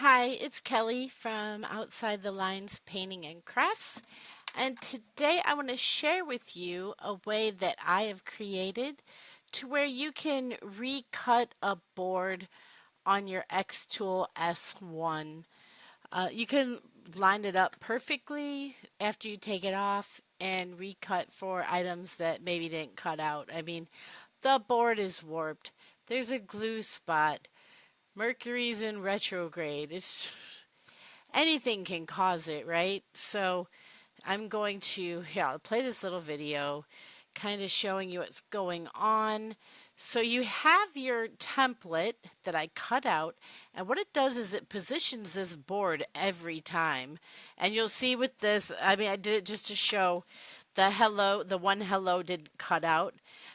Hi, it's Kelly from Outside the Lines Painting and Crafts, and today I want to share with you a way that I have created to where you can recut a board on your xTool S1. You can line it up perfectly after you take it off and recut for items that maybe didn't cut out. I mean, the board is warped. There's a glue spot. Mercury's in retrograde. It's anything can cause it, right? So I'm going to I'll play this little video kind of showing you what's going on. So you have your template that I cut out, and what it does is it positions this board every time. And you'll see with this, I mean, I did it just to show the one hello didn't cut out.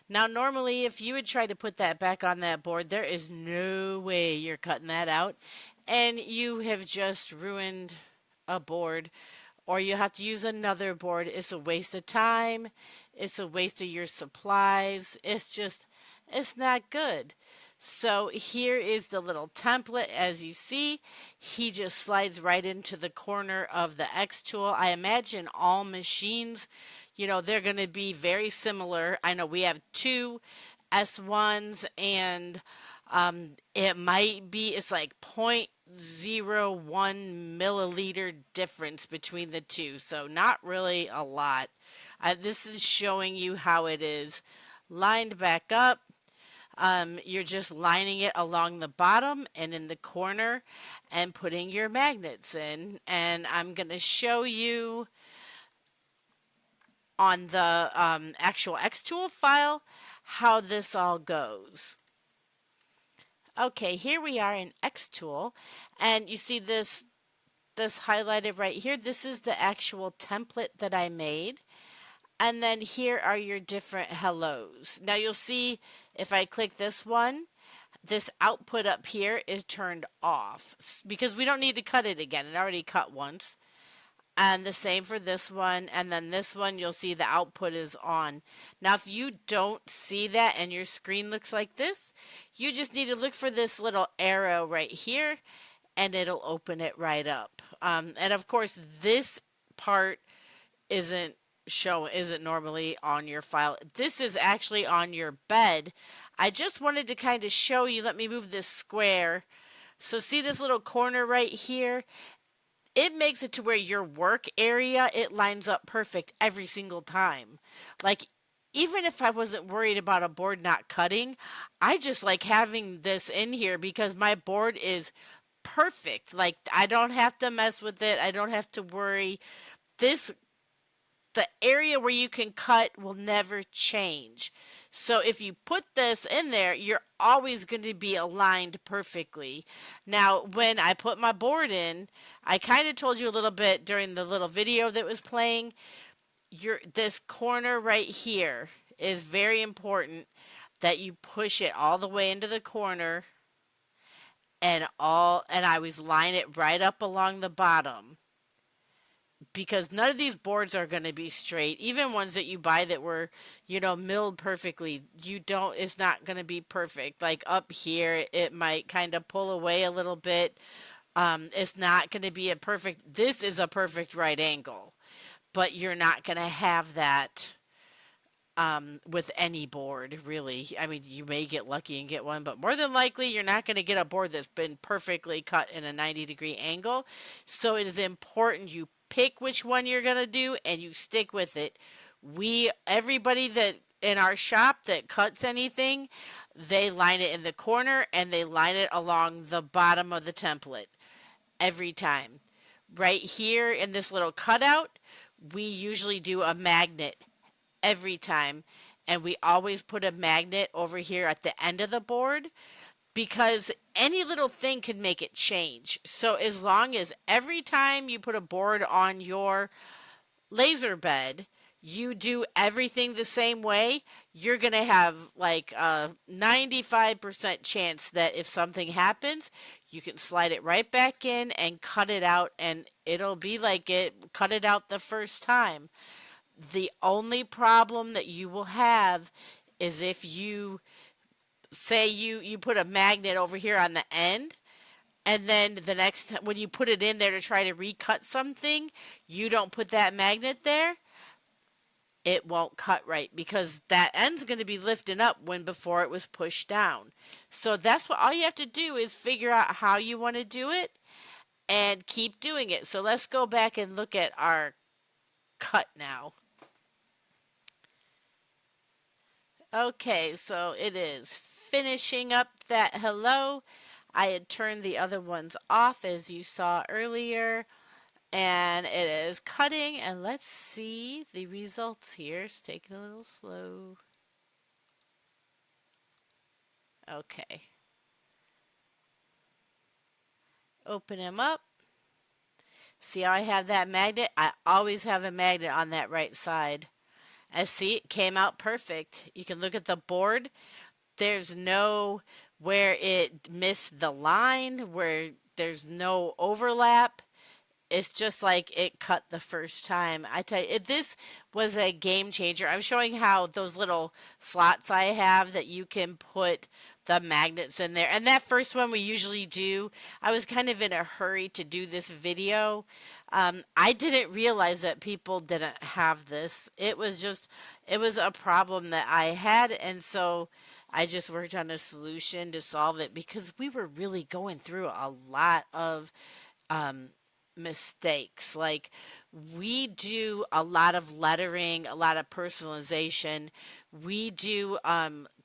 Now, normally, if you would try to put that back on that board, there is no way you're cutting that out. And you have just ruined a board, or you have to use another board. It's a waste of time. It's a waste of your supplies. It's not good. So here is the little template. As you see, he just slides right into the corner of the xTool. I imagine all machines, they're going to be very similar. I know we have two S1s, and it's like 0.01 milliliter difference between the two. So not really a lot. This is showing you how it is lined back up. You're just lining it along the bottom and in the corner and putting your magnets in. And I'm going to show you on the actual xTool file how this all goes. Okay, here we are in xTool, and you see this highlighted right here. This is the actual template that I made. And then here are your different hellos. Now you'll see if I click this one, this output up here is turned off because we don't need to cut it again. It already cut once. And the same for this one. And then this one, you'll see the output is on. Now, if you don't see that and your screen looks like this, you just need to look for this little arrow right here, and it'll open it right up. And of course, this part isn't normally on your file. This is actually on your bed. I just wanted to kind of show you. Let me move this square. So see this little corner right here? It makes it to where your work area, it lines up perfect every single time. Like, even if I wasn't worried about a board not cutting, I just like having this in here because my board is perfect. Like, I don't have to mess with it. I don't have to worry. The area where you can cut will never change. So if you put this in there, you're always going to be aligned perfectly. Now, when I put my board in, I kind of told you a little bit during the little video that was playing. This corner right here is very important that you push it all the way into the corner, and I always line it right up along the bottom. Because none of these boards are going to be straight. Even ones that you buy that were, milled perfectly, it's not going to be perfect. Like up here, it might kind of pull away a little bit. It's not going to be this is a perfect right angle. But you're not going to have that with any board, really. I mean, you may get lucky and get one, but more than likely, you're not going to get a board that's been perfectly cut in a 90-degree angle. So it is important you pick which one you're going to do and you stick with it. Everybody that in our shop that cuts anything, they line it in the corner and they line it along the bottom of the template every time. Right here in this little cutout, we usually do a magnet every time, and we always put a magnet over here at the end of the board because any little thing can make it change. So as long as every time you put a board on your laser bed, you do everything the same way, you're going to have like a 95% chance that if something happens, you can slide it right back in and cut it out, and it'll be like it cut it out the first time. The only problem that you will have is if you say you put a magnet over here on the end And then the next when you put it in there to try to recut something, you don't put that magnet there, it won't cut right because that end's going to be lifting up when before it was pushed down. So that's what all you have to do is figure out how you want to do it and keep doing it. So let's go back and look at our cut now. Okay, so it is finishing up that hello. I had turned the other ones off as you saw earlier, and it is cutting, and let's see the results here. It's taking a little slow. Okay. Open him up. See how I have that magnet? I always have a magnet on that right side. And see, it came out perfect. You can look at the board. There's no where it missed the line, where there's no overlap. It's just like it cut the first time. I tell you, this was a game changer. I'm showing how those little slots I have that you can put the magnets in there. And that first one we usually do, I was kind of in a hurry to do this video. I didn't realize that people didn't have this. It was a problem that I had, and so I just worked on a solution to solve it because we were really going through a lot of um, mistakes. Like, we do a lot of lettering, a lot of personalization. We do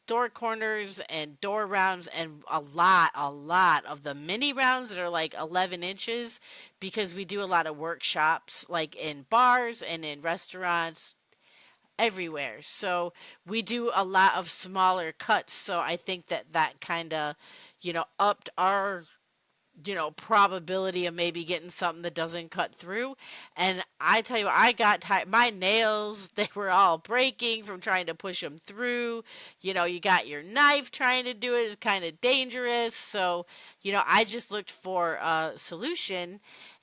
door corners and door rounds and a lot of the mini rounds that are like 11 inches because we do a lot of workshops like in bars and in restaurants everywhere. So we do a lot of smaller cuts. So I think that that kind of, upped our probability of maybe getting something that doesn't cut through. And I tell you what, I got tired. My nails, they were all breaking from trying to push them through. You got your knife trying to do it. It's kind of dangerous. So, I just looked for a solution.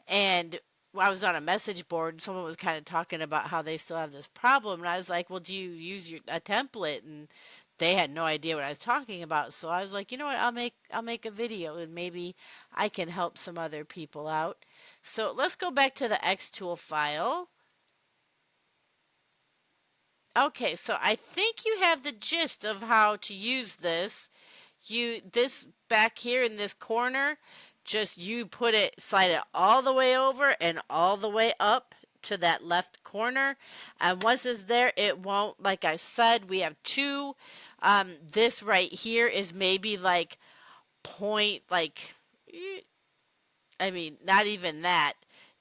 And I was on a message board and someone was kind of talking about how they still have this problem. And I was like, well, do you use a template? And they had no idea what I was talking about. So I was like, you know what, I'll make a video and maybe I can help some other people out. So let's go back to the xTool file. Okay, so I think you have the gist of how to use this. This back here in this corner, just you put it, slide it all the way over and all the way up to that left corner. And once it's there, it won't, like I said, we have two. This right here is maybe like point, like, I mean, not even that.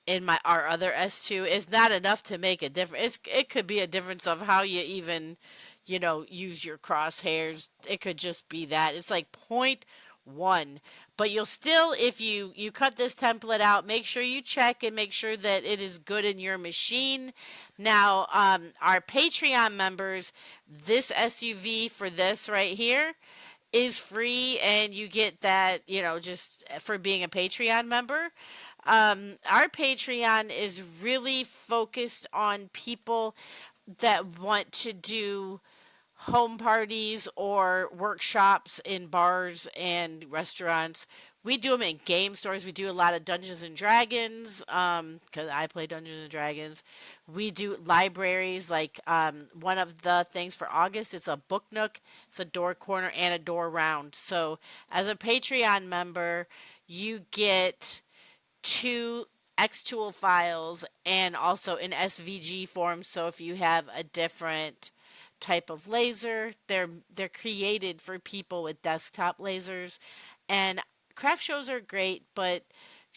In our other S2 is not enough to make a difference. It could be a difference of how you even, use your crosshairs. It could just be that. It's like point one. But you'll still, if you cut this template out, make sure you check and make sure that it is good in your machine. Now, our Patreon members, this SUV for this right here is free, and you get that, just for being a Patreon member. Our Patreon is really focused on people that want to do home parties or workshops in bars and restaurants. We do them in game stores. We do a lot of Dungeons and Dragons because I play Dungeons and Dragons. We do libraries. Like one of the things for August, it's a book nook, it's a door corner, and a door round. So as a Patreon member, you get two xTool files and also in SVG form. So if you have a different type of laser, they're created for people with desktop lasers. And craft shows are great, but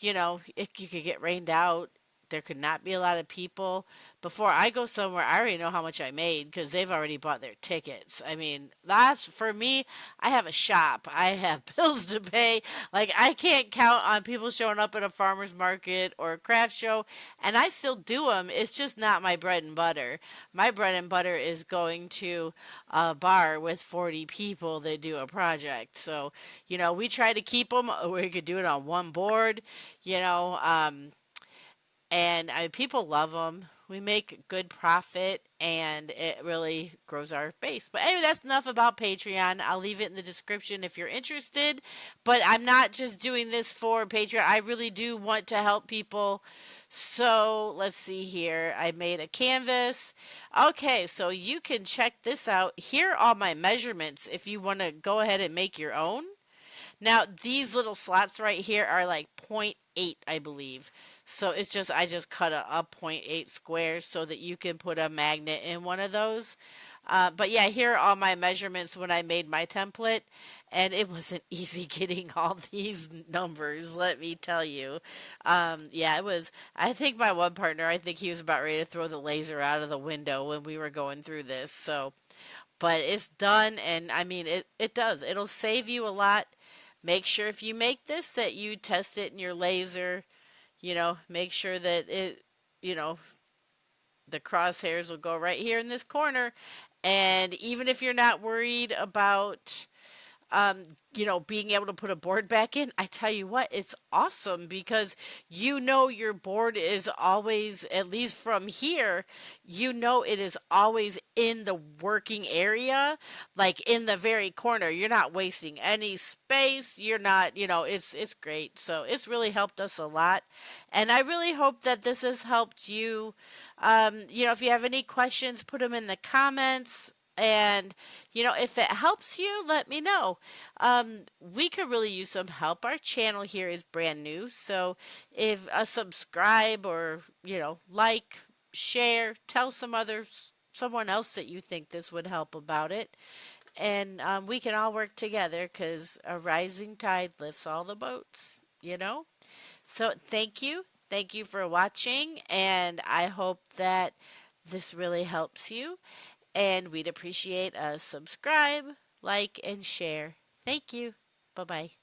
if you could get rained out, there could not be a lot of people. Before I go somewhere, I already know how much I made because they've already bought their tickets. I mean, that's for me. I have a shop. I have bills to pay. Like, I can't count on people showing up at a farmer's market or a craft show, and I still do them. It's just not my bread and butter. My bread and butter is going to a bar with 40 people that do a project. So, we try to keep them. We could do it on one board, and people love them. we make good profit and it really grows our base. But anyway, that's enough about Patreon. I'll leave it in the description if you're interested. But I'm not just doing this for Patreon. I really do want to help people. So let's see here. I made a canvas. Okay, so you can check this out. Here are all my measurements if you want to go ahead and make your own. Now, these little slots right here are like point 0.8, I believe. So it's just, I just cut a point 0.8 squares so that you can put a magnet in one of those. But yeah, here are all my measurements when I made my template, and it wasn't easy getting all these numbers, let me tell you. Yeah, it was, I think my one partner, I think he was about ready to throw the laser out of the window when we were going through this. So, but it's done, and I mean, it does. It'll save you a lot. Make sure if you make this that you test it in your laser. Make sure that you know, the crosshairs will go right here in this corner. And even if you're not worried about um, being able to put a board back in, I tell you what, it's awesome because your board is always, at least from here, it is always in the working area, like in the very corner. You're not wasting any space. You're not, it's great. So it's really helped us a lot. And I really hope that this has helped you. If you have any questions, put them in the comments. And, if it helps you, let me know. We could really use some help. Our channel here is brand new. So if a subscribe or, like, share, tell someone else that you think this would help about it. And we can all work together because a rising tide lifts all the boats. So thank you. Thank you for watching. And I hope that this really helps you. And we'd appreciate a subscribe, like, and share. Thank you. Bye bye.